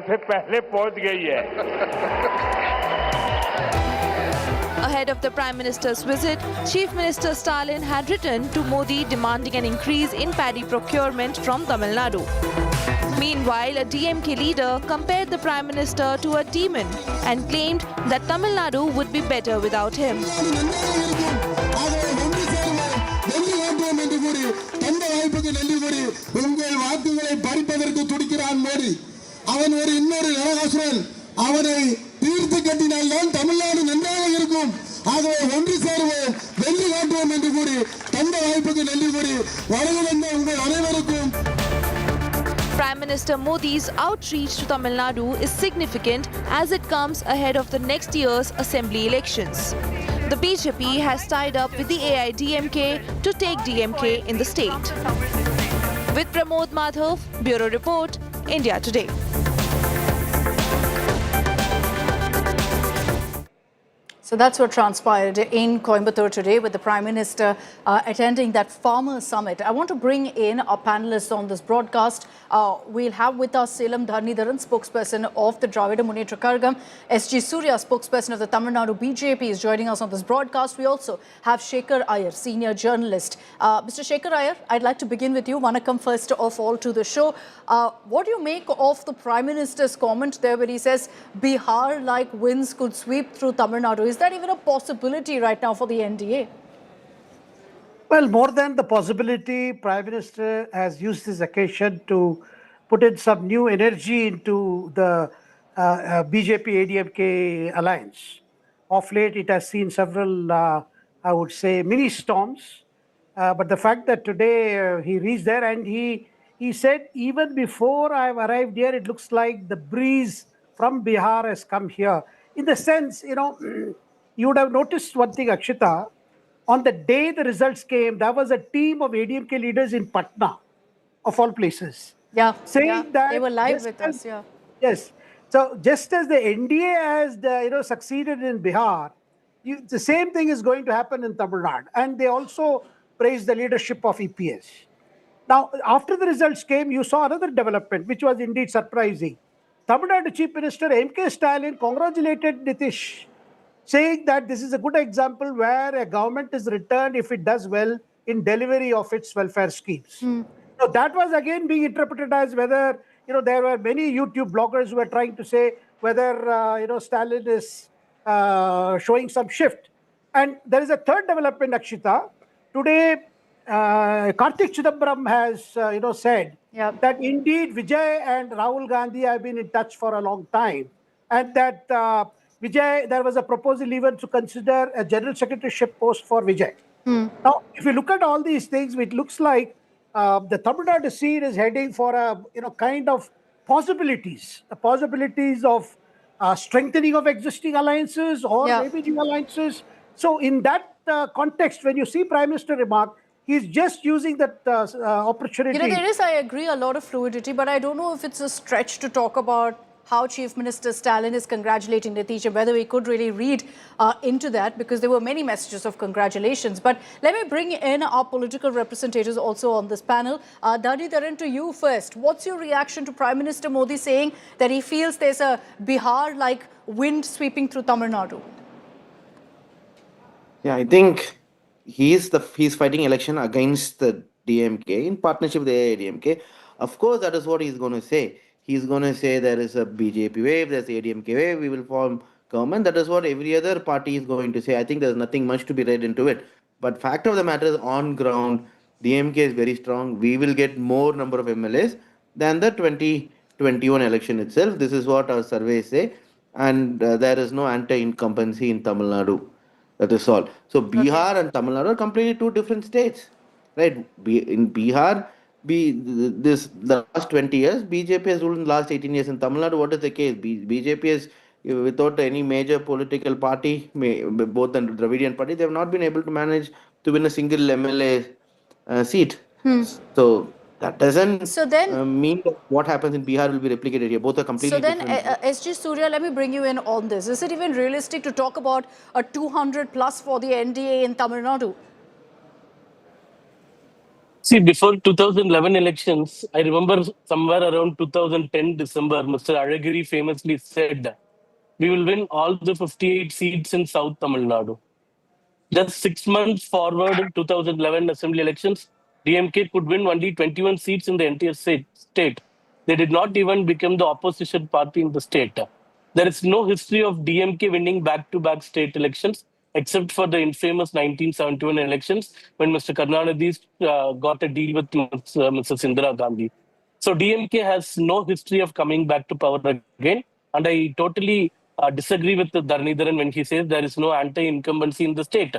से पहले पहुंच गई है. Ahead of the Prime Minister's visit, Chief Minister Stalin had written to Modi demanding an increase in paddy procurement from Tamil Nadu. Meanwhile, a DMK leader compared the Prime Minister to a demon and claimed that Tamil Nadu would be better without him. அவன் ஒரு இன்னொரு நரகாசுரன் அவனை தீர்த்து கட்டினால்தான் தமிழ்நாடு நன்றாக இருக்கும். ஆகவே ஒன்று சேருவோம், வெள்ளி காட்டுவோம் என்று கூறி தந்த வாய்ப்புக்கு நன்றி கூறி வழங்கி வந்த உங்கள் அனைவருக்கும். Prime Minister Modi's outreach to Tamil Nadu is significant as it comes ahead of the next year's assembly elections. The BJP has tied up with the AIDMK to take DMK in the state. With Pramod Madhav, Bureau Report, India Today. So that's what transpired in Coimbatore today with the Prime Minister attending that farmer summit. I want to bring in our panelists on this broadcast. We'll have with us Selam Dharnidharan, spokesperson of the Dravida Munnetra Kazhagam. S.G. Surya, spokesperson of the Tamil Nadu BJP, is joining us on this broadcast. We also have Shekhar Iyer, senior journalist. Mr. Shekhar Iyer, I'd like to begin with you. Vanakkam first of all to the show. What do you make of the Prime Minister's comment there where he says Bihar-like winds could sweep through Tamil Nadu? Is that even a possibility right now for the NDA? Well, more than the possibility, Prime Minister has used this occasion to put in some new energy into the BJP-ADMK alliance. Of late, it has seen several, I would say, mini storms. But the fact that today he reached there and he said, even before I've arrived here, it looks like the breeze from Bihar has come here. In the sense, you would have noticed one thing, Akshita. On the day the results came, there was a team of ADMK leaders in Patna, of all places. Yeah, saying that they were live with us, yeah. Yes. So just as the NDA has succeeded in Bihar, the same thing is going to happen in Tamil Nadu. And they also praised the leadership of EPS. Now, after the results came, you saw another development, which was indeed surprising. Tamil Nadu Chief Minister M.K. Stalin congratulated Nitish, saying that this is a good example where a government is returned if it does well in delivery of its welfare schemes. So that was again being interpreted as whether, there were many YouTube bloggers who were trying to say whether, Stalin is showing some shift. And there is a third development, Akshita. Today, Kartik Chidambaram has, said that indeed Vijay and Rahul Gandhi have been in touch for a long time. And that Vijay, there was a proposal even to consider a general secretaryship post for Vijay. Now, if you look at all these things, it looks like the Tamil Nadu scene is heading for a kind of possibilities, the possibilities of strengthening of existing alliances or maybe new alliances. So in that context, when you see Prime Minister remark, he's just using that opportunity. There is, I agree, a lot of fluidity, but I don't know if it's a stretch to talk about how Chief Minister Stalin is congratulating Nitish and whether we could really read into that, because there were many messages of congratulations. But let me bring in our political representatives also on this panel. Dharnidharan, to you first. What's your reaction to Prime Minister Modi saying that he feels there's a Bihar-like wind sweeping through Tamil Nadu? Yeah, I think he's fighting election against the DMK in partnership with the AIDMK. Of course, that is what he's going to say. He's going to say there is a BJP wave, there's ADMK wave, we will form government. That is what every other party is going to say. I think there's nothing much to be read into it. But fact of the matter is, on ground, DMK is very strong. We will get more number of MLAs than the 2021 election itself. This is what our surveys say. And there is no anti-incumbency in Tamil Nadu. That is all. So Bihar and Tamil Nadu are completely two different states. Right? In Bihar, the last 20 years, BJP has ruled in the last 18 years. In Tamil Nadu, what is the case? BJP is, without any major political party, both the Dravidian party, they have not been able to manage to win a single MLA seat. So that doesn't mean that what happens in Bihar will be replicated here. Both are completely different. So then, S.G. Surya, let me bring you in on this. Is it even realistic to talk about a 200 plus for the NDA in Tamil Nadu? See, before 2011 elections, I remember somewhere around 2010 December, Mr. Alagiri famously said, "We will win all the 58 seats in South Tamil Nadu." Just 6 months forward in 2011 assembly elections, DMK could win only 21 seats in the entire state. They did not even become the opposition party in the state. There is no history of DMK winning back-to-back state elections except for the infamous 1971 elections when Mr. Karnanidhi got a deal with Mrs. Indira Gandhi. So DMK has no history of coming back to power again. And I totally disagree with Dharnidharan when he says there is no anti-incumbency in the state.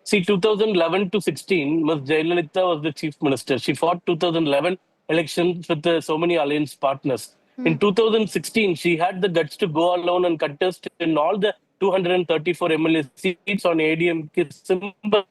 See, 2011 to 16, Ms. Jayalalitha was the chief minister. She fought 2011 elections with so many alliance partners. In 2016, she had the guts to go alone and contest in all the 234 MLA seats on ADMK symbol.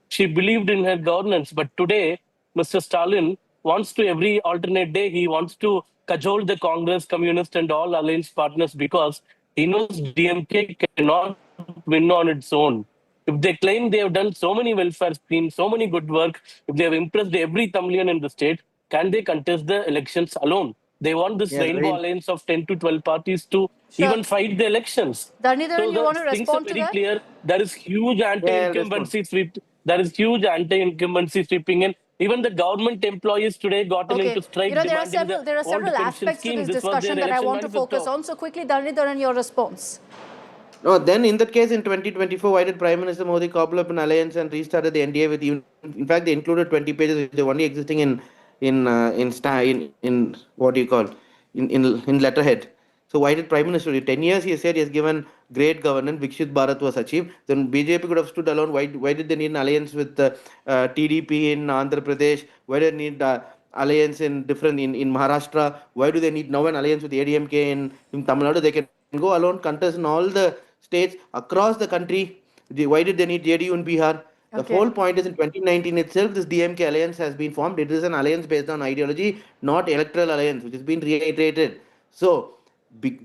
She believed in her governance. But today, Mr. Stalin wants to, every alternate day, he wants to cajole the Congress, Communist, and all alliance partners because he knows DMK cannot win on its own. If they claim they have done so many welfare schemes, so many good work, if they have impressed every Tamilian in the state, can they contest the elections alone? They want this Yeah, rainbow very. alliance of 10 to 12 parties to Sure. even fight the elections. Dharnidharan, So you the want to things are respond to very that? clear. There is huge Yeah, I'll respond. anti-incumbency sweep. There is huge anti-incumbency sweeping in. Even the government employees today gotten Okay. into strike There are demanding the several old pension aspects to scheme. this This was their discussion that I election want to focus manifesto. on. So quickly, Dharnidharan, your response. No, then in that case, in 2024, why did Prime Minister Modi cobble up an alliance and restarted the NDA with even? In fact, they included 20 pages, which are only existing in what do you call in letterhead. So why did Prime Minister? 10 years he said he has given great governance. Vikshit Bharat was achieved. Then BJP could have stood alone. Why did they need an alliance with TDP in Andhra Pradesh? Why did they need alliance in Maharashtra? Why do they need now an alliance with ADMK in Tamil Nadu? They can go alone, contest in all the states across the country. Why did they need JDU in Bihar? The Okay. whole point is in 2019 itself, this DMK alliance has been formed. It is an alliance based on ideology, not electoral alliance, which has been reiterated. So,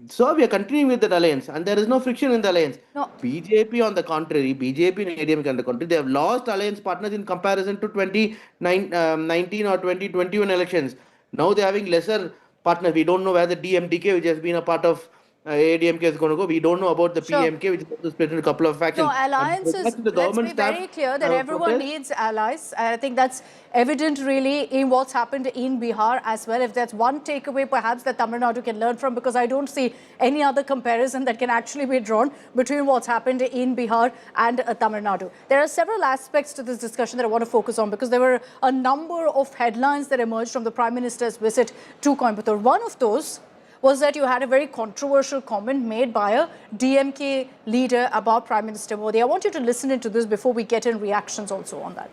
so we are continuing with that alliance, and there is no friction in the alliance. No. BJP, on the contrary, BJP and ADMK on the contrary, they have lost alliance partners in comparison to 2019 or 2021 elections. Now they are having lesser partners. We don't know where the DMDK, which has been a part of ADMK, is going to go. We don't know about the Sure. PMK, which is going to split into a couple of factions. No, And with alliances, regard to the let's government be very staff clear that everyone protest, needs allies. I think that's evident really in what's happened in Bihar as well. If that's one takeaway perhaps that Tamil Nadu can learn from, because I don't see any other comparison that can actually be drawn between what's happened in Bihar and Tamil Nadu. There are several aspects to this discussion that I want to focus on because there were a number of headlines that emerged from the Prime Minister's visit to Coimbatore. One of those was that you had a very controversial comment made by a DMK leader about Prime Minister Modi. I want you to listen into this before we get in reactions also on that.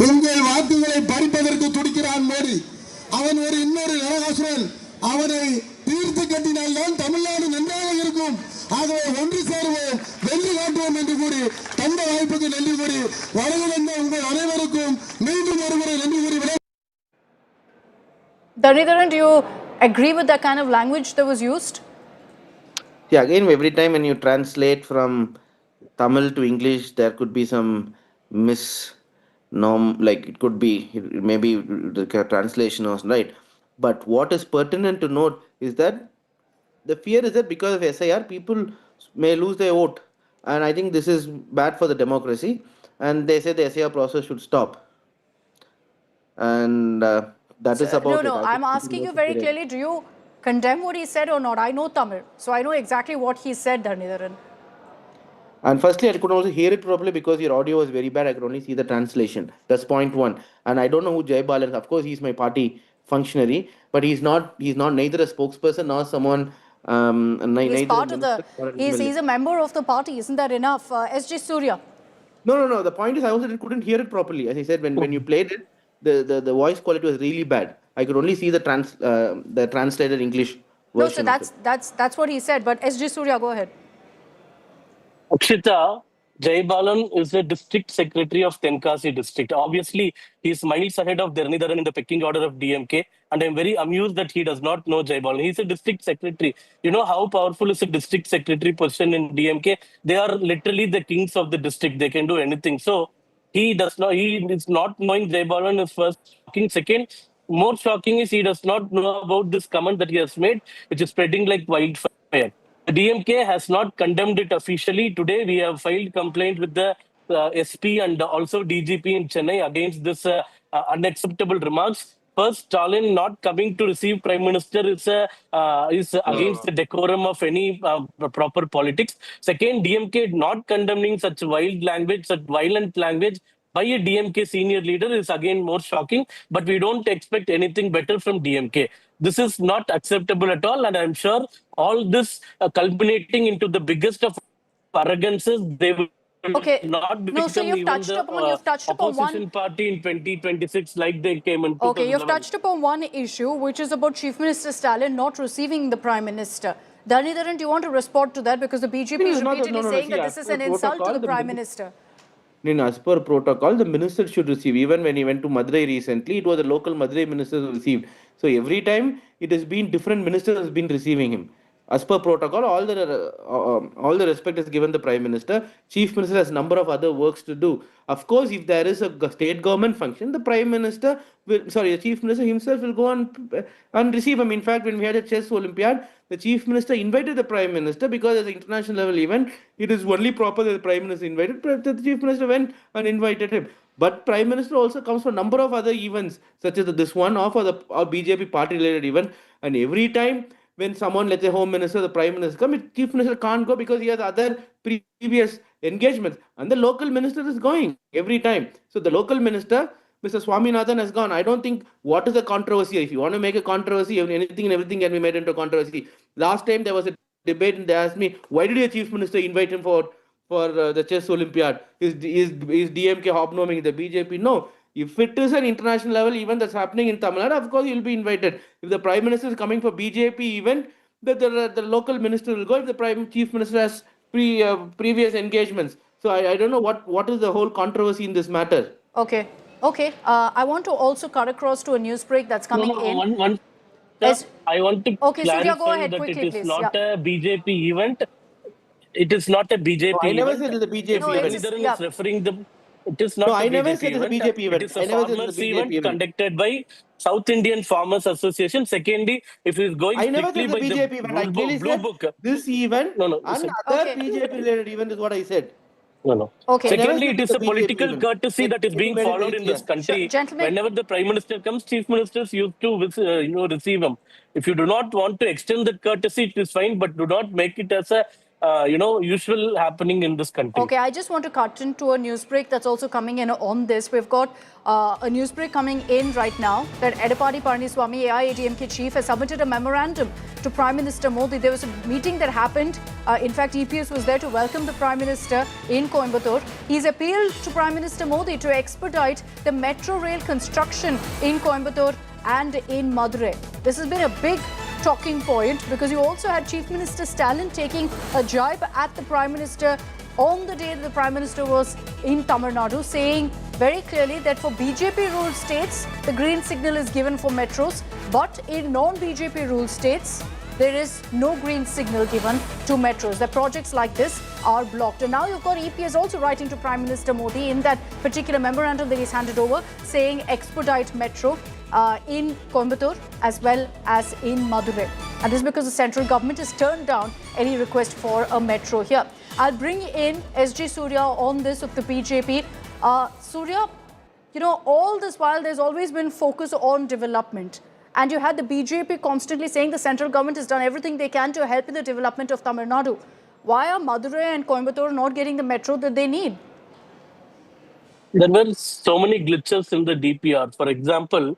உங்கள் வாக்குகளை பறிப்பதற்கு துடிக்கிறான் மோடி. அவன் ஒரு இன்னொரு நரகாசுரன். அவனை தீர்த்து கட்டினால் தான் தமிழ்நாடு நன்றாக இருக்கும். ஆகவே ஒன்று சேருவோம், வெற்றி காட்டுவோம் என்று கூறி தந்த வாய்ப்புக்கு நன்றி கூறி வழங்க வந்த உங்கள் அனைவருக்கும் மீண்டும் ஒருமுறை நன்றி கூறி Dharnidharan, do you agree with that kind of language that was used? yeah, again, every time when you translate from Tamil to English, there could be some misnorm, like it could be, maybe the translation was right. But what is pertinent to note is that the fear is that because of SIR, people may lose their vote. And I think this is bad for the democracy. And they say the SIR process should stop. And that is about No, it. I'm asking you very clearly, do you condemn what he said or not? I know Tamil, so I know exactly what he said, Dharnidharan. And firstly, I couldn't also hear it properly because your audio was very bad. I could only see the translation. That's point one. And I don't know who Jai Balan is. Of course, he's my party functionary, but he's not neither a spokesperson nor someone. He's part of the. He's a member of the party. Isn't that enough? SG Surya. No. The point is, I also couldn't hear it properly. As I said, when you played it, the voice quality was really bad. I could only see the translated English version. No, so that's what he said. But SG Surya, go ahead. Akshita, Jai Balan is the district secretary of Tenkasi district. Obviously, he is miles ahead of Dharnidharan in the pecking order of DMK. And I'm very amused that he does not know Jai Balan. He's a district secretary. You know how powerful is a district secretary position in DMK? They are literally the kings of the district. They can do anything. So, He does not. He is not knowing Jay Balwin is first shocking. Second, more shocking is he does not know about this comment that he has made, which is spreading like wildfire. The DMK has not condemned it officially. Today, we have filed complaint with the SP and also DGP in Chennai against this unacceptable remarks. First, Stalin not coming to receive Prime Minister is against the decorum of any proper politics. Second, DMK not condemning such wild language, such violent language by a DMK senior leader is again more shocking. But we don't expect anything better from DMK. This is not acceptable at all, and I'm sure all this culminating into the biggest of arrogances, they will Okay. not No, so become you've even touched the upon opposition one. party in 2026 like they came in 2011. Okay, you've touched upon one issue, which is about Chief Minister Stalin not receiving the Prime Minister. Dhanidharan, do you want to respond to that? Because the BJP is repeatedly saying that this is an insult to the Prime Minister. As per protocol, the minister should receive. Even when he went to Madurai recently, it was the local Madurai minister who received. So every time it has been different ministers has been receiving him. As per protocol, all the respect is given the Prime Minister. Chief Minister has number of other works to do. Of course, if there is a state government function, the Prime Minister the Chief Minister himself will go and receive him. In fact, when we had a chess Olympiad, the Chief Minister invited the Prime Minister because as an international level event, it is only proper that the Prime Minister invited. The Chief Minister went and invited him. But Prime Minister also comes for a number of other events, such as this one or for the BJP party-related event. And every time when someone, let's say Home Minister, the Prime Minister come, Chief Minister can't go because he has other previous engagements. And the local minister is going every time. So the local minister, Mr. Swaminathan, has gone. I don't think what is the controversy. If you want to make a controversy, anything and everything can be made into a controversy. Last time there was a debate and they asked me, why did your Chief Minister invite him for the chess Olympiad? Is DMK hobnobbing the BJP? No. If it is an international level event that's happening in Tamil Nadu, of course he will be invited. If the Prime Minister is coming for BJP event, the local minister will go. If the Chief Minister has previous engagements. So I don't know what is the whole controversy in this matter. Okay. I want to also cut across to a news break that's coming in. I want to Surya, go ahead that quickly, it is please. not a BJP event. It is not a BJP event. I never said it's a BJP event. Is referring the. It is not I a never BJP said it's a event. BJP event. It is a farmers event conducted by South Indian Farmers Association. Secondly, if it is going strictly by the Blue Book. This event and other BJP-related event is what I said. No. Okay. Secondly, it is a political courtesy that is being followed in this country. Gentlemen. Whenever the Prime Minister comes, Chief Ministers used to receive him. If you do not want to extend that courtesy, it is fine, but do not make it as a usual happening in this country. Okay, I just want to cut into a news break that's also coming in on this. We've got a news break coming in right now that Edappadi Palaniswamy, AIADMK chief, has submitted a memorandum to Prime Minister Modi. There was a meeting that happened. In fact, EPS was there to welcome the Prime Minister in Coimbatore. He's appealed to Prime Minister Modi to expedite the metro rail construction in Coimbatore and in Madurai. This has been a big talking point because you also had Chief Minister Stalin taking a jibe at the Prime Minister on the day that the Prime Minister was in Tamil Nadu, saying very clearly that for BJP-ruled states, the green signal is given for metros, but in non-BJP-ruled states, there is no green signal given to metros. The projects like this are blocked. And now you've got EPS also writing to Prime Minister Modi in that particular memorandum that he's handed over, saying expedite metro in Coimbatore as well as in Madurai. And this is because the central government has turned down any request for a metro here. I'll bring in SG Surya on this of the BJP. Surya, all this while there's always been focus on development. And you had the BJP constantly saying the central government has done everything they can to help in the development of Tamil Nadu. Why are Madurai and Coimbatore not getting the metro that they need? There were so many glitches in the DPR. For example,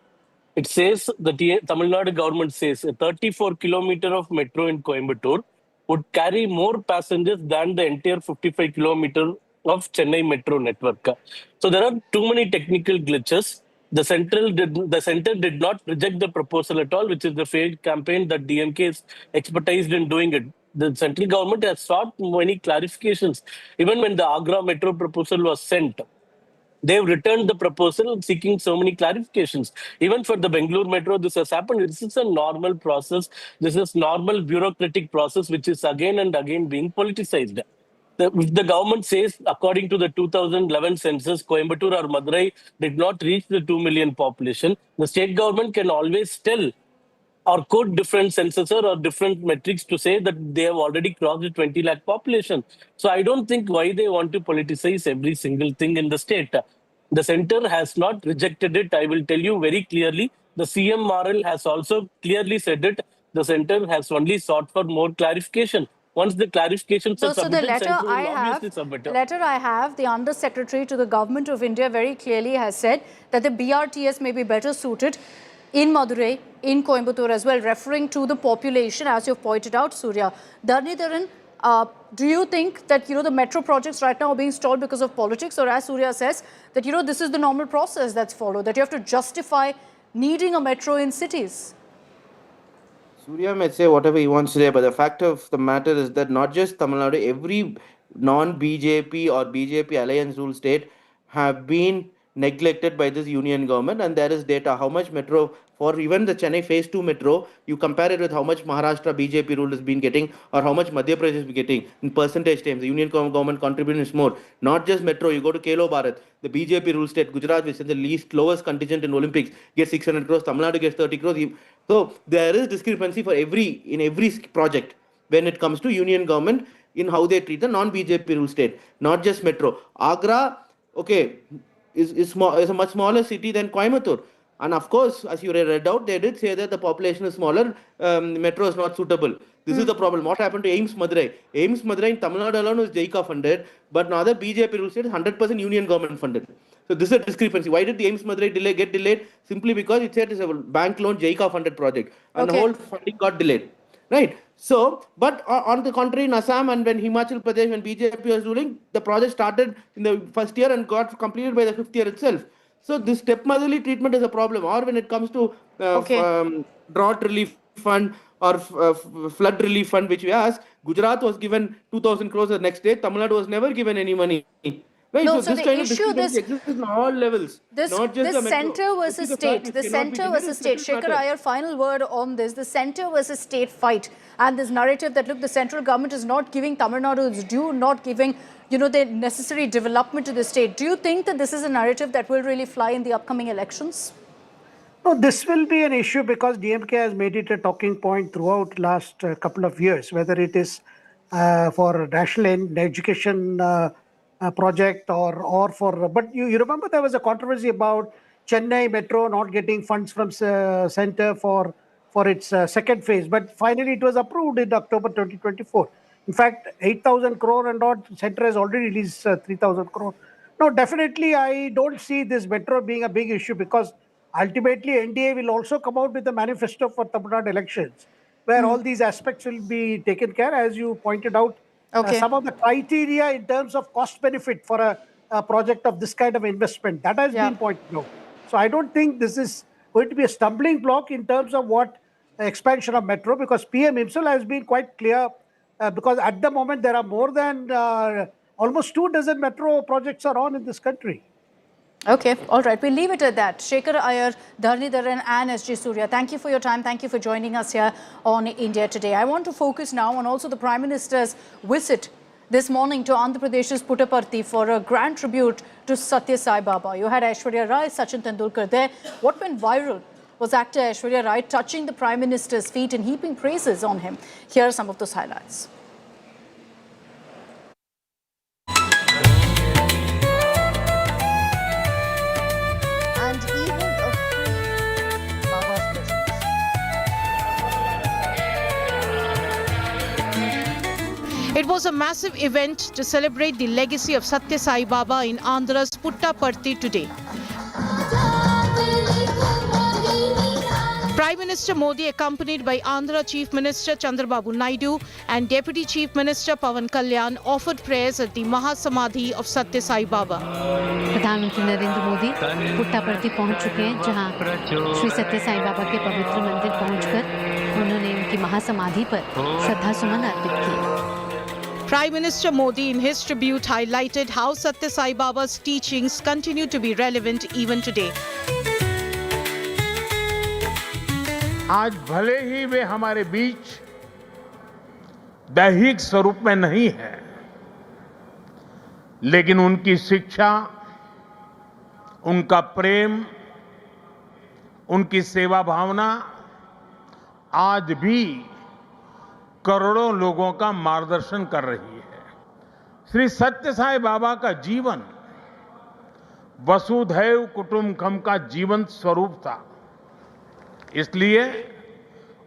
it says the Tamil Nadu government says a 34-kilometer of metro in Coimbatore would carry more passengers than the entire 55-kilometer of Chennai metro network. So there are too many technical glitches. The center did not reject the proposal at all, which is the failed campaign that DMK is expertised in doing it. The central government has sought many clarifications. Even when the Agra metro proposal was sent, they've returned the proposal seeking so many clarifications. Even for the Bengaluru metro, this has happened. This is a normal process. This is normal bureaucratic process, which is again and again being politicized. If the government says, according to the 2011 census, Coimbatore or Madurai did not reach the 2 million population, the state government can always tell or quote different census or different metrics to say that they have already crossed the 20 lakh population. So I don't think why they want to politicize every single thing in the state. The center has not rejected it. I will tell you very clearly. The CMRL has also clearly said it. The center has only sought for more clarification. Once the clarifications are So the submitted, letter center will I obviously submit. have, the Undersecretary to the Government of India very clearly has said that the BRTS may be better suited in Madurai, in Coimbatore as well, referring to the population, as you've pointed out, Surya. Dharnidharan, do you think that, the metro projects right now are being stalled because of politics, or as Surya says, that, this is the normal process that's followed, that you have to justify needing a metro in cities? Surya may say whatever he wants to say, but the fact of the matter is that not just Tamil Nadu, every non-BJP or BJP alliance rule state have been neglected by this union government, and there is data how much metro for even the Chennai phase 2 metro, you compare it with how much Maharashtra BJP rule has been getting or how much Madhya Pradesh is getting in percentage terms. The union government contribution is more. Not just metro, you go to Kelo Bharat, the BJP rule state, Gujarat, which is the least lowest contingent in Olympics, gets 600 crores, Tamil Nadu gets 30 crores. So there is discrepancy for in every project when it comes to union government in how they treat the non-BJP rule state, not just metro. Agra, okay, is a much smaller city than Coimbatore. And of course, as you read out, they did say that the population is smaller, metro is not suitable. This is the problem. What happened to AIIMS Madurai? AIIMS Madurai in Tamil Nadu alone was JICA funded, but now the BJP rule state is 100% union government funded. So this is a discrepancy. Why did the AIIMS Madurai get delayed? Simply because it said it's a bank loan JICA funded project, and the whole funding got delayed. Right. So, but on the contrary, in Assam and when Himachal Pradesh, when BJP was ruling, the project started in the first year and got completed by the 5th year itself. So this stepmotherly treatment is a problem. Or when it comes to drought relief fund or flood relief fund, which we asked, Gujarat was given 2,000 crores the next day. Tamil Nadu was never given any money. Right, no, so this kind of discrepancy exists on all levels. Not just the center versus state. The center versus state. Shekhar Iyer, final word on this. The center versus state fight and this narrative that, look, the central government is not giving Tamil Nadu its due, not giving, the necessary development to the state. Do you think that this is a narrative that will really fly in the upcoming elections? No, this will be an issue because DMK has made it a talking point throughout last couple of years, whether it is for national education project or for, but you remember there was a controversy about Chennai Metro not getting funds from center for its second phase, but finally it was approved in October 2024. In fact, 8,000 crore and odd, center has already released 3,000 crore. No, definitely I don't see this metro being a big issue because ultimately NDA will also come out with a manifesto for Tamil Nadu elections where all these aspects will be taken care, as you pointed out. Some of the criteria in terms of cost benefit for a project of this kind of investment, that has been pointed out. So I don't think this is going to be a stumbling block in terms of what expansion of metro, because PM himself has been quite clear because at the moment there are more than almost 24 metro projects are on in this country. Okay, all right. We'll leave it at that. Shekhar Iyer, Dharnidharan and SG Surya, thank you for your time. Thank you for joining us here on India Today. I want to focus now on also the Prime Minister's visit this morning to Andhra Pradesh's Puttaparthi for a grand tribute to Satya Sai Baba. You had Aishwarya Rai, Sachin Tendulkar there. What went viral was actor Aishwarya Rai touching the Prime Minister's feet and heaping praises on him. Here are some of those highlights. It was a massive event to celebrate the legacy of Satya Sai Baba in Andhra's Puttaparthi today. Prime Minister Modi, accompanied by Andhra Chief Minister Chandrababu Naidu and Deputy Chief Minister Pawan Kalyan, offered prayers at the Mahasamadhi of Satya Sai Baba. प्रधानमंत्री नरेंद्र मोदी पुट्टापर्थी पहुंच चुके हैं, जहां श्री सत्य साई बाबा के पवित्र मंदिर पहुंचकर उन्होंने उनकी महासमाधि पर श्रद्धा सुमन अर्पित किए. Prime Minister Modi in his tribute highlighted how Satya Sai Baba's teachings continue to be relevant even today. आज भले ही वे हमारे बीच दैहिक स्वरूप में नहीं है, लेकिन उनकी शिक्षा, उनका प्रेम, उनकी सेवा भावना आज भी करोड़ों लोगों का मार्गदर्शन कर रही है। श्री सत्य साई बाबा का जीवन वसुधैव कुटुंबकम का जीवंत स्वरूप था। इसलिए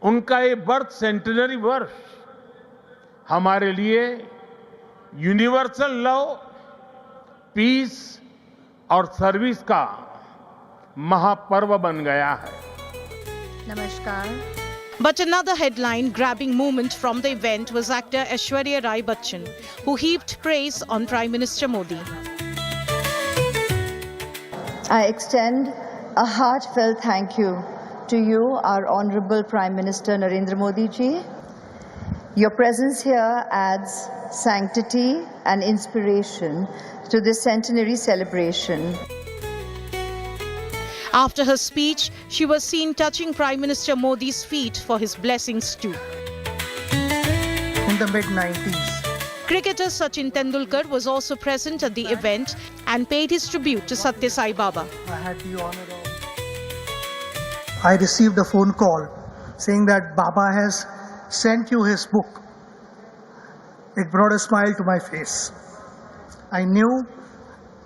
उनका ये बर्थ सेंटिनरी वर्ष हमारे लिए यूनिवर्सल लव, पीस और सर्विस का महापर्व बन गया है। नमस्कार। But another headline-grabbing moment from the event was actor Aishwarya Rai Bachchan, who heaped praise on Prime Minister Modi. I extend a heartfelt thank you to you, our Honorable Prime Minister Narendra Modi ji. Your presence here adds sanctity and inspiration to this centenary celebration. After her speech, she was seen touching Prime Minister Modi's feet for his blessings too. In the mid-90s. Cricketer Sachin Tendulkar was also present at the event and paid his tribute to Satya Sai Baba. I had the honor of... I received a phone call saying that Baba has sent you his book. It brought a smile to my face. I knew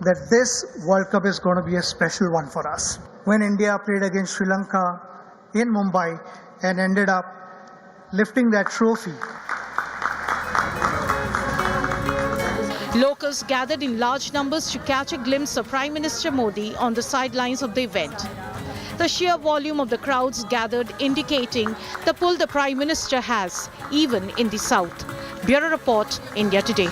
that this World Cup is going to be a special one for us. When India played against Sri Lanka in Mumbai and ended up lifting that trophy. Locals gathered in large numbers to catch a glimpse of Prime Minister Modi on the sidelines of the event. The sheer volume of the crowds gathered indicating the pull the Prime Minister has, even in the south. Bureau Report, India Today.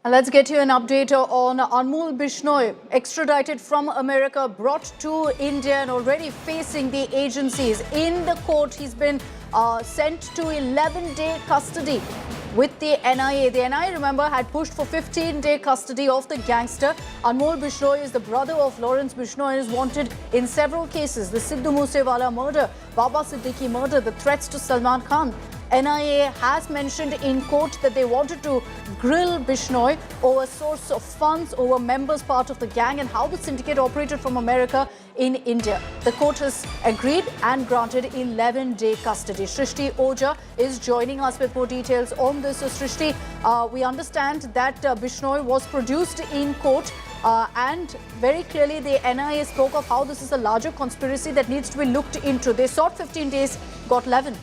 Let's get you an update on Anmol Bishnoi, extradited from America, brought to India and already facing the agencies. In the court, he's been sent to 11-day custody with the NIA. The NIA, remember, had pushed for 15-day custody of the gangster. Anmol Bishnoi is the brother of Lawrence Bishnoi and is wanted in several cases. The Sidhu Moosewala murder, Baba Siddiqui murder, the threats to Salman Khan. NIA has mentioned in court that they wanted to grill Bishnoi over source of funds, over members part of the gang and how the syndicate operated from America in India. The court has agreed and granted 11-day custody. Shrishti Oja is joining us with more details on this. So Shrishti, we understand that Bishnoi was produced in court and very clearly the NIA spoke of how this is a larger conspiracy that needs to be looked into. They sought 15 days, got 11.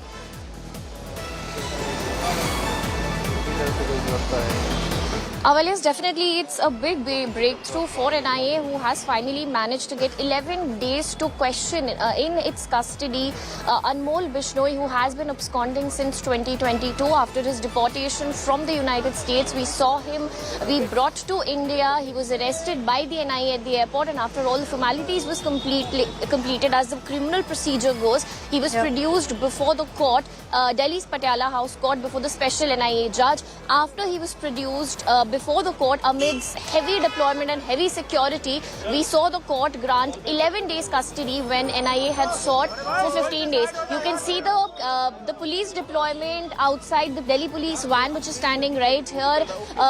Well, yes, definitely it's a big breakthrough for NIA, who has finally managed to get 11 days to question in its custody Anmol Bishnoi, who has been absconding since 2022 after his deportation from the United States. We saw him be brought to India. He was arrested by the NIA at the airport, and after all the formalities was completed as the criminal procedure goes, he was produced before the court, Delhi's Patiala House Court, before the special NIA judge. After he was produced before the court amidst heavy deployment and heavy security, we saw the court grant 11 days custody when NIA had sought for 15 days. You can see the police deployment outside the Delhi police van, which is standing right here,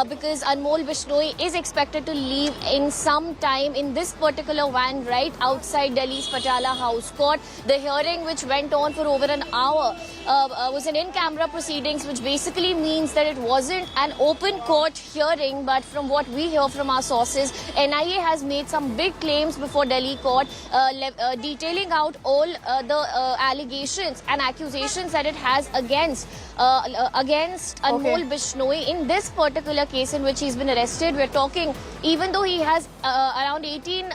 because Anmol Bishnoi is expected to leave in some time in this particular van right outside Delhi's Patiala House Court. The hearing, which went on for over an hour, was an in-camera proceedings, which basically means that it wasn't an open court hearing, but from what we hear from our sources, NIA has made some big claims before Delhi court, detailing out all the allegations and accusations that it has against Anmol Bishnoi in this particular case in which he's been arrested. We're talking, even though he has around 18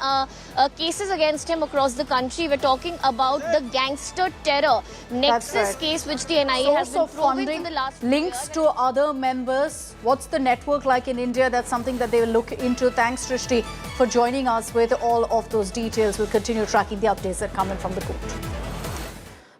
cases against him across the country, we're talking about the gangster terror nexus case which the NIA has been proving in the last links to other members. What's the network like in India? That's something that they will look into. Thanks, Shrishti, for joining us with all of those details. We'll continue tracking the updates that come in from the court.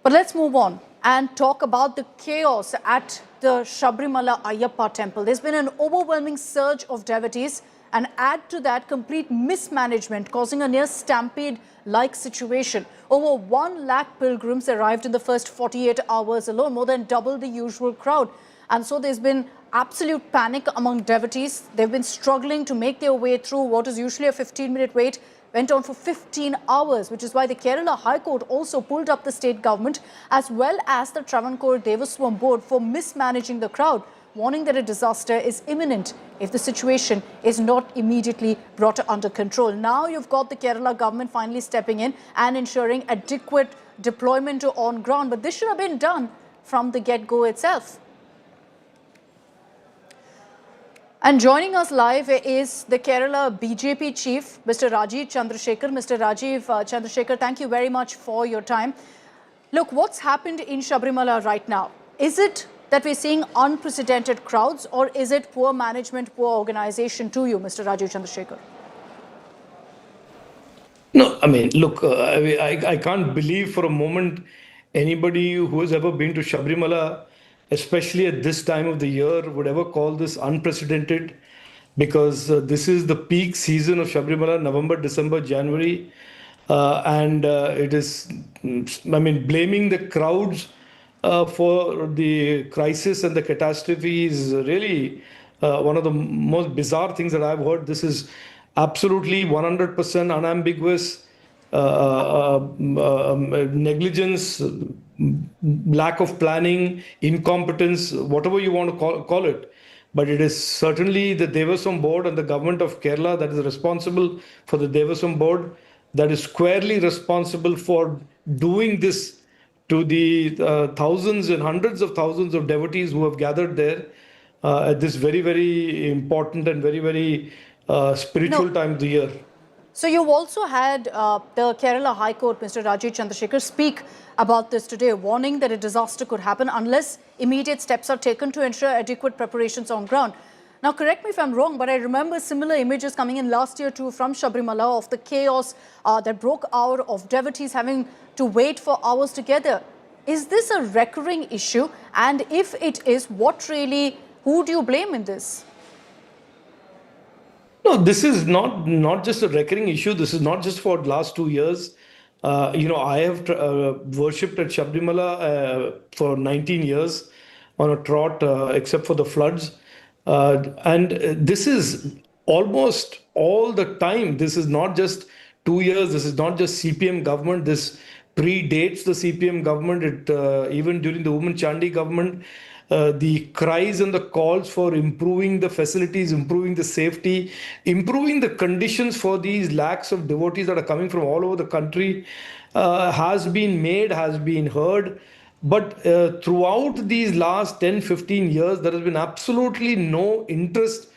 But let's move on and talk about the chaos at the Sabrimala Ayyappa temple. There's been an overwhelming surge of devotees and add to that complete mismanagement, causing a near stampede-like situation. Over 1 lakh pilgrims arrived in the first 48 hours alone, more than double the usual crowd. And so there's been absolute panic among devotees. They've been struggling to make their way through what is usually a 15-minute wait. Went on for 15 hours, which is why the Kerala High Court also pulled up the state government as well as the Travancore Devaswam Board for mismanaging the crowd, warning that a disaster is imminent if the situation is not immediately brought under control. Now you've got the Kerala government finally stepping in and ensuring adequate deployment on ground, but this should have been done from the get-go itself. And joining us live is the Kerala BJP chief, Mr. Rajiv Chandrasekhar. Mr. Rajiv Chandrasekhar, thank you very much for your time. Look, what's happened in Sabrimala right now? Is it that we're seeing unprecedented crowds, or is it poor management, poor organization to you, Mr. Rajiv Chandrasekhar? No, I mean, look, I can't believe for a moment anybody who has ever been to Sabrimala, especially at this time of the year, would ever call this unprecedented, because this is the peak season of Sabrimala, November, December, January. And it is, I mean, blaming the crowds for the crisis and the catastrophe is really one of the most bizarre things that I've heard. This is absolutely 100% unambiguous negligence, lack of planning, incompetence, whatever you want to call it. But it is certainly the Devaswam Board and the government of Kerala that is responsible for the Devaswam Board, that is squarely responsible for doing this to the thousands and hundreds of thousands of devotees who have gathered there at this very, very important and very, very spiritual time of the year. So you've also had the Kerala High Court, Mr. Rajiv Chandrasekhar, speak about this today, warning that a disaster could happen unless immediate steps are taken to ensure adequate preparations on ground. Now, correct me if I'm wrong, but I remember similar images coming in last year too from Sabrimala of the chaos that broke out, of devotees having to wait for hours together. Is this a recurring issue? And if it is, who do you blame in this? No, this is not just a recurring issue. This is not just for the last 2 years. I have worshipped at Sabrimala for 19 years on a trot, except for the floods. And this is almost all the time. This is not just 2 years. This is not just CPM government. This predates the CPM government. Even during the Women Chandi government, the cries and the calls for improving the facilities, improving the safety, improving the conditions for these lakhs of devotees that are coming from all over the country has been made, has been heard. But throughout these last 10, 15 years, there has been absolutely no interest,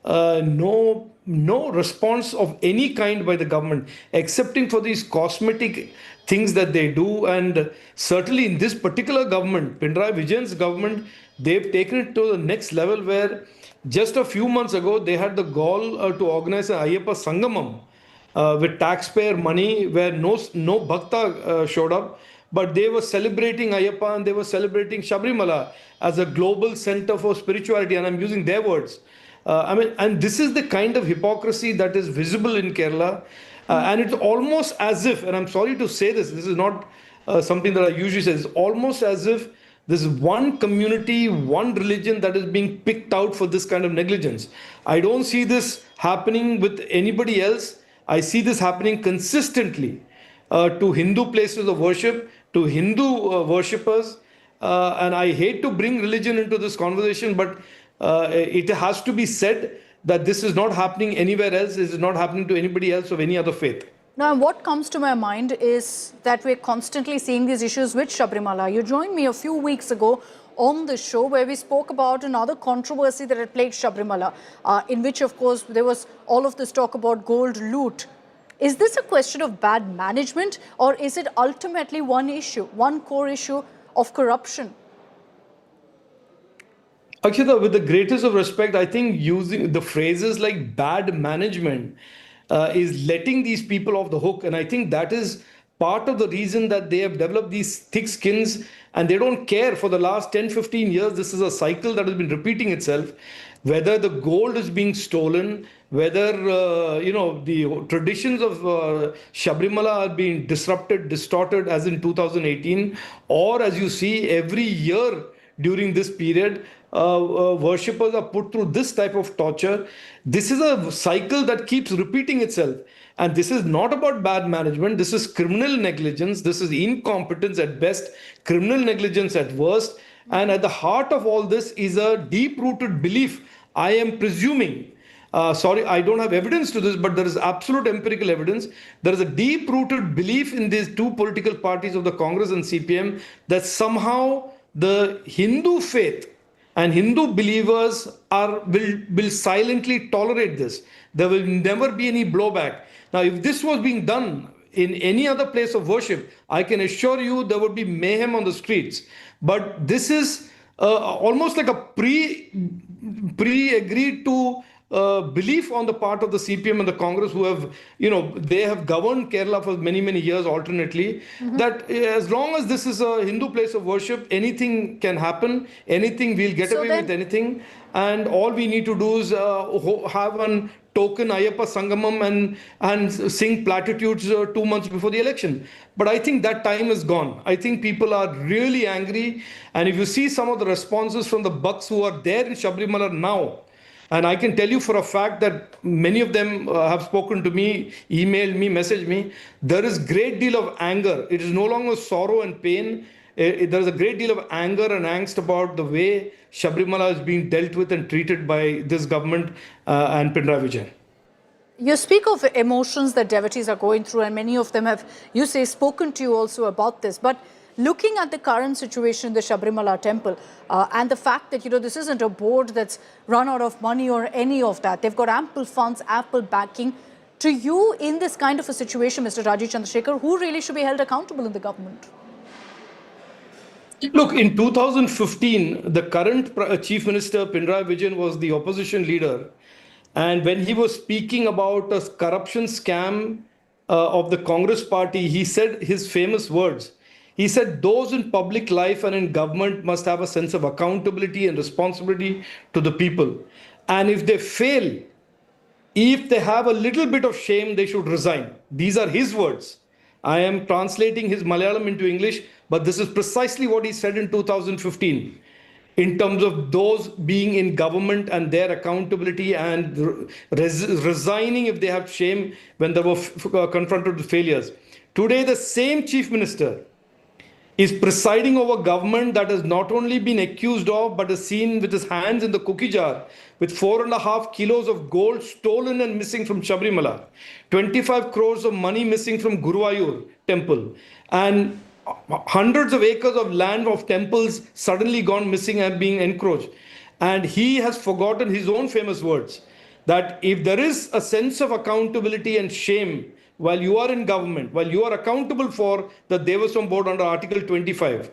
no response of any kind by the government, excepting for these cosmetic things that they do. And certainly in this particular government, Pinarayi Vijayan's government, they've taken it to the next level, where just a few months ago, they had the gall to organize an Ayyappa Sangamam with taxpayer money, where no Bhakta showed up. But they were celebrating Ayyappa and they were celebrating Sabrimala as a global center for spirituality. And I'm using their words. And this is the kind of hypocrisy that is visible in Kerala. And it's almost as if, and I'm sorry to say this is not something that I usually say, it's almost as if there's one community, one religion that is being picked out for this kind of negligence. I don't see this happening with anybody else. I see this happening consistently to Hindu places of worship, to Hindu worshippers. And I hate to bring religion into this conversation, but it has to be said that this is not happening anywhere else. This is not happening to anybody else of any other faith. Now, what comes to my mind is that we're constantly seeing these issues with Sabrimala. You joined me a few weeks ago on the show where we spoke about another controversy that had plagued Sabrimala, in which, of course, there was all of this talk about gold loot. Is this a question of bad management, or is it ultimately one issue, one core issue of corruption? Akshita, with the greatest of respect, I think using the phrases like bad management is letting these people off the hook. And I think that is part of the reason that they have developed these thick skins, and they don't care. For the last 10, 15 years, this is a cycle that has been repeating itself. Whether the gold is being stolen, whether the traditions of Sabrimala are being disrupted, distorted as in 2018, or as you see every year during this period, worshippers are put through this type of torture. This is a cycle that keeps repeating itself. And this is not about bad management. This is criminal negligence. This is incompetence at best, criminal negligence at worst. And at the heart of all this is a deep-rooted belief, I am presuming. Sorry, I don't have evidence to this, but there is absolute empirical evidence. There is a deep-rooted belief in these two political parties of the Congress and CPM that somehow the Hindu faith and Hindu believers will silently tolerate this. There will never be any blowback. Now, if this was being done in any other place of worship, I can assure you there would be mayhem on the streets. But this is almost like a pre-agreed to belief on the part of the CPM and the Congress, who have, they have governed Kerala for many, many years alternately, that as long as this is a Hindu place of worship, anything can happen, we'll get away with anything. And all we need to do is have a token Ayyappa Sangamam and sing platitudes 2 months before the election. But I think that time is gone. I think people are really angry. And if you see some of the responses from the Bhakts who are there in Sabrimala now, and I can tell you for a fact that many of them have spoken to me, emailed me, messaged me, there is great deal of anger. It is no longer sorrow and pain. There is a great deal of anger and angst about the way Sabrimala is being dealt with and treated by this government and Pinarayi Vijayan. You speak of emotions that devotees are going through, and many of them have, you say, spoken to you also about this. But looking at the current situation in the Sabrimala temple and the fact that, this isn't a board that's run out of money or any of that. They've got ample funds, ample backing. To you, in this kind of a situation, Mr. Rajiv Chandrasekhar, who really should be held accountable in the government? Look, in 2015, the current Chief Minister Pinarayi Vijayan was the opposition leader. And when he was speaking about a corruption scam of the Congress party, he said his famous words. He said, those in public life and in government must have a sense of accountability and responsibility to the people. And if they fail, if they have a little bit of shame, they should resign. These are his words. I am translating his Malayalam into English, but this is precisely what he said in 2015 in terms of those being in government and their accountability and resigning if they have shame when they were confronted with failures. Today, the same Chief Minister is presiding over government that has not only been accused of, but is seen with his hands in the cookie jar with 4.5 kilos of gold stolen and missing from Sabrimala, 25 crores of money missing from Guruvayur temple, and hundreds of acres of land of temples suddenly gone missing and being encroached. And he has forgotten his own famous words that if there is a sense of accountability and shame while you are in government, while you are accountable for the Devaswam board under Article 25,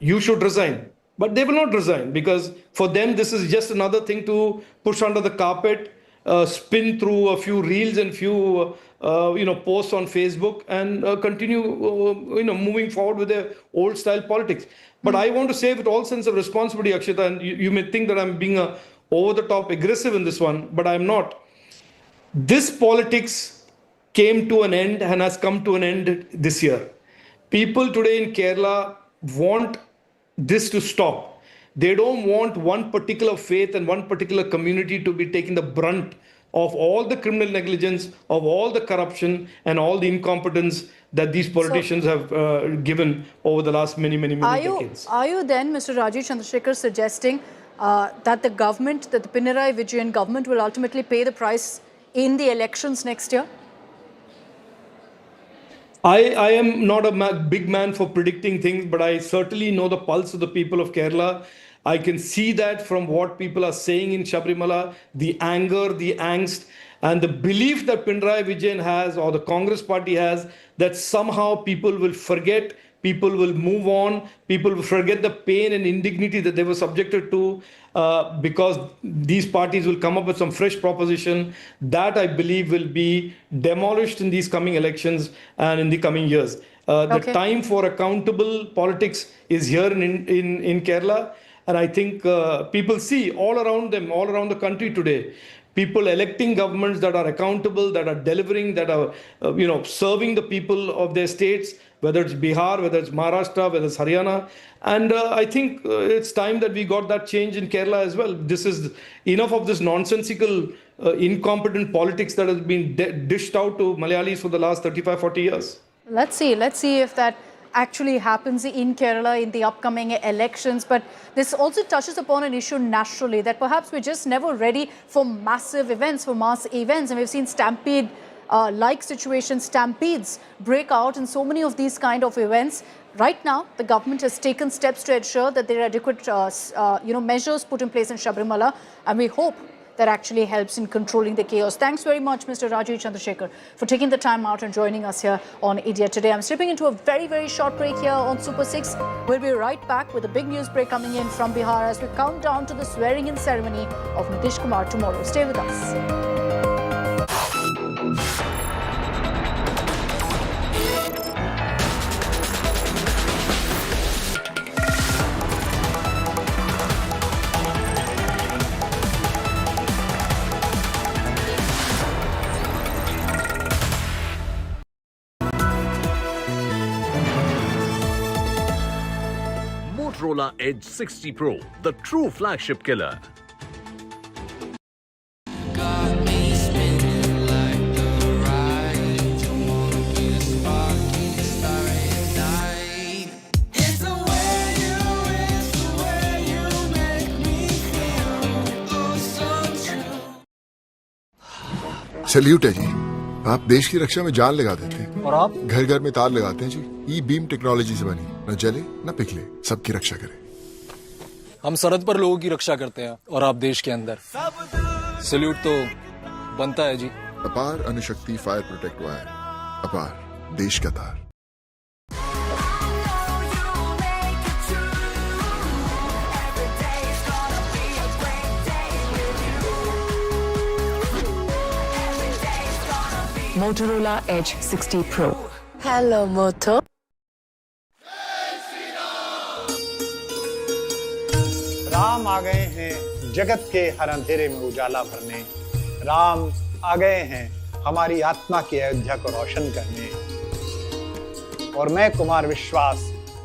you should resign. But they will not resign because for them, this is just another thing to push under the carpet, spin through a few reels and few posts on Facebook and continue moving forward with their old style politics. But I want to say with all sense of responsibility, Akshita, and you may think that I'm being over the top aggressive in this one, but I'm not. This politics came to an end and has come to an end this year. People today in Kerala want this to stop. They don't want one particular faith and one particular community to be taking the brunt of all the criminal negligence, of all the corruption and all the incompetence that these politicians have given over the last many decades. Are you then, Mr. Rajiv Chandrasekhar, suggesting that the government, that the Pinarayi Vijayan government will ultimately pay the price in the elections next year? I am not a big man for predicting things, but I certainly know the pulse of the people of Kerala. I can see that from what people are saying in Sabrimala, the anger, the angst, and the belief that Pinarayi Vijayan has or the Congress party has that somehow people will forget, people will move on, people will forget the pain and indignity that they were subjected to because these parties will come up with some fresh proposition that I believe will be demolished in these coming elections and in the coming years. The time for accountable politics is here in Kerala. And I think people see all around them, all around the country today, people electing governments that are accountable, that are delivering, that are, serving the people of their states, whether it's Bihar, whether it's Maharashtra, whether it's Haryana. And I think it's time that we got that change in Kerala as well. This is enough of this nonsensical, incompetent politics that has been dished out to Malayalis for the last 35, 40 years. Let's see if that actually happens in Kerala in the upcoming elections. But this also touches upon an issue naturally, that perhaps we're just never ready for massive events, for mass events. And we've seen stampede-like situations, stampedes break out in so many of these kind of events. Right now, the government has taken steps to ensure that there are adequate measures put in place in Sabrimala, and we hope that actually helps in controlling the chaos. Thanks very much, Mr. Rajiv Chandrasekhar, for taking the time out and joining us here on India Today. I'm slipping into a very, very short break here on Super 6. We'll be right back with a big news break coming in from Bihar as we count down to the swearing-in ceremony of Nitish Kumar tomorrow. Stay with us. Motorola Edge 60 Pro, the true flagship killer. Salute है जी, आप देश की रक्षा में जान लगा देते हैं और आप घर घर में तार लगाते हैं जी। ई बीम टेक्नोलॉजी से बनी, न जले न पिघले, सबकी रक्षा करे। हम सरहद पर लोगों की रक्षा करते हैं और आप देश के अंदर। सैल्यूट तो बनता है जी। अपार अणुशक्ति फायर प्रोटेक्ट वायर, अपार देश का तार। Motorola Edge 60 Pro. Hello, Moto. Ram आ गए हैं जगत के हर अंधेरे में उजाला भरने। राम आ गए हैं हमारी आत्मा की अयोध्या को रोशन करने। और मैं कुमार विश्वास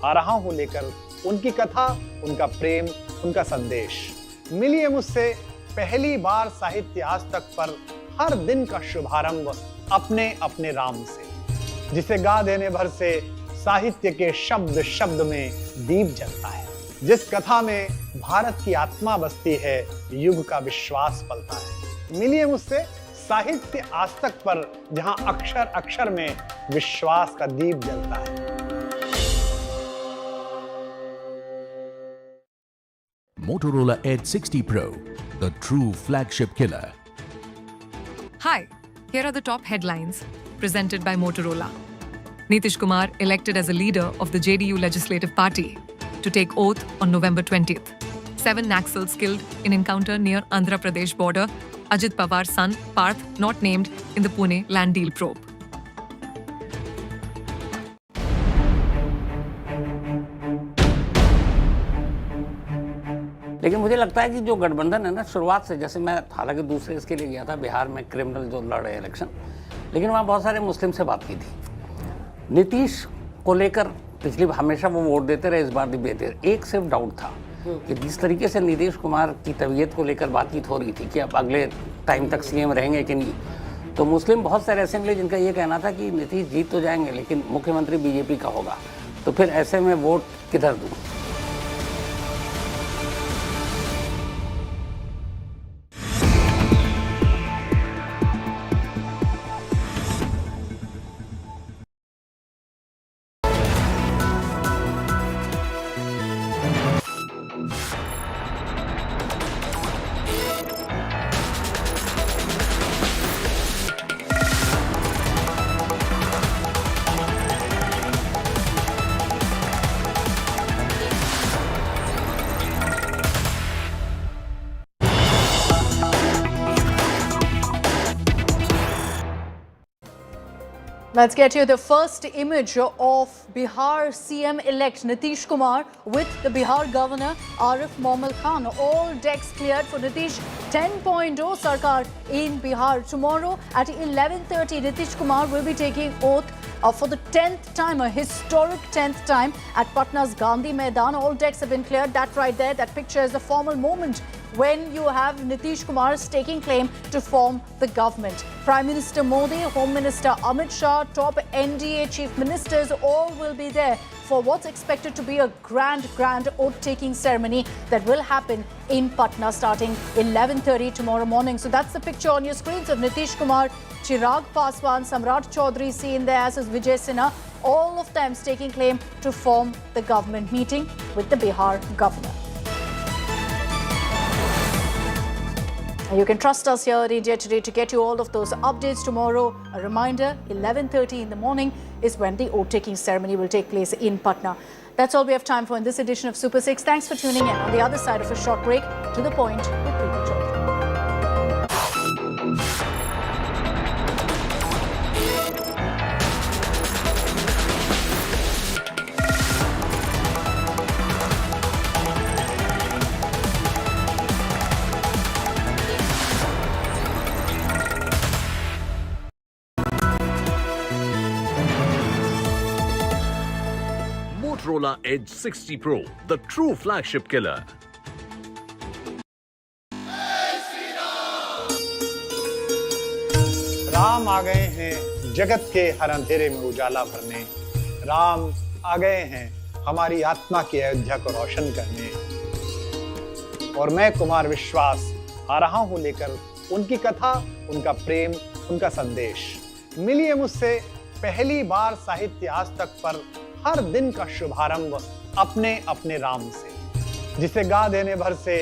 आ रहा हूं लेकर उनकी कथा, उनका प्रेम, उनका संदेश। मिलिए मुझसे पहली बार साहित्य आज तक पर हर दिन का शुभारंभ अपने अपने राम से, जिसे गा देने भर से साहित्य के शब्द शब्द में दीप जलता है। जिस कथा में भारत की आत्मा बसती है, युग का विश्वास पलता है। मिलिए मुझसे साहित्य आज तक पर, जहां अक्षर अक्षर में विश्वास का दीप जलता है। Motorola Edge 60 Pro, the true flagship killer. Hi, here are the top headlines presented by Motorola. Nitish Kumar elected as a leader of the JDU Legislative Party to take oath on November 20th. 7 Naxals killed in encounter near Andhra Pradesh border. Ajit Pawar's son, Parth, not named in the Pune land deal probe. लेकिन मुझे लगता है कि जो गठबंधन है ना, शुरुआत से, जैसे मैं हालांकि दूसरे इसके लिए गया था बिहार में, क्रिमिनल जो लड़ रहे इलेक्शन, लेकिन वहाँ बहुत सारे मुस्लिम से बात की थी। नीतीश को लेकर पिछली हमेशा वो वोट देते रहे, इस बार भी देते रहे। एक सिर्फ डाउट था कि जिस तरीके से नीतीश कुमार की तबीयत को लेकर बातचीत हो रही थी कि अब अगले टाइम तक सीएम रहेंगे कि नहीं, तो मुस्लिम बहुत सारे ऐसे मिले जिनका ये कहना था कि नीतीश जीत तो जाएंगे लेकिन मुख्यमंत्री बीजेपी का होगा, तो फिर ऐसे में वोट किधर दूँ। Let's get you the first image of Bihar CM-elect Nitish Kumar with the Bihar Governor Arif Mohammad Khan. All decks cleared for Nitish 10.0 Sarkar in Bihar. Tomorrow at 11:30, Nitish Kumar will be taking oath for the 10th time, a historic 10th time at Patna's Gandhi Maidan. All decks have been cleared. That right there, that picture is a formal moment when you have Nitish Kumar staking claim to form the government. Prime Minister Modi, Home Minister Amit Shah, top NDA chief ministers, all will be there for what's expected to be a grand oath-taking ceremony that will happen in Patna starting 11:30 tomorrow morning. So that's the picture on your screens of Nitish Kumar, Chirag Paswan, Samrat Chaudhary seen there, as is Vijay Sinha, all of them staking claim to form the government, meeting with the Bihar governor. You can trust us here at India Today to get you all of those updates tomorrow. A reminder, 11:30 in the morning is when the oath-taking ceremony will take place in Patna. That's all we have time for in this edition of Super 6. Thanks for tuning in. On the other side of a short break, To the Point with Preeti Chaudhary. Motorola Edge 60 Pro, the true flagship killer. Ram आ गए हैं जगत के हर अंधेरे में उजाला भरने, राम आ गए हैं हमारी आत्मा की अयोध्या को रोशन करने। और मैं कुमार विश्वास आ रहा हूं लेकर उनकी कथा, उनका प्रेम, उनका संदेश। मिलिए मुझसे पहली बार साहित्य आज तक पर हर दिन का शुभारंभ अपने अपने राम से, जिसे गा देने भर से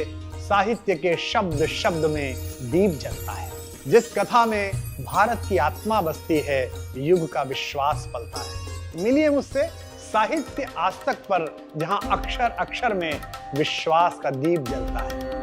साहित्य के शब्द शब्द में दीप जलता है, जिस कथा में भारत की आत्मा बसती है, युग का विश्वास पलता है। मिलिए मुझसे साहित्य आज तक पर, जहां अक्षर अक्षर में विश्वास का दीप जलता है।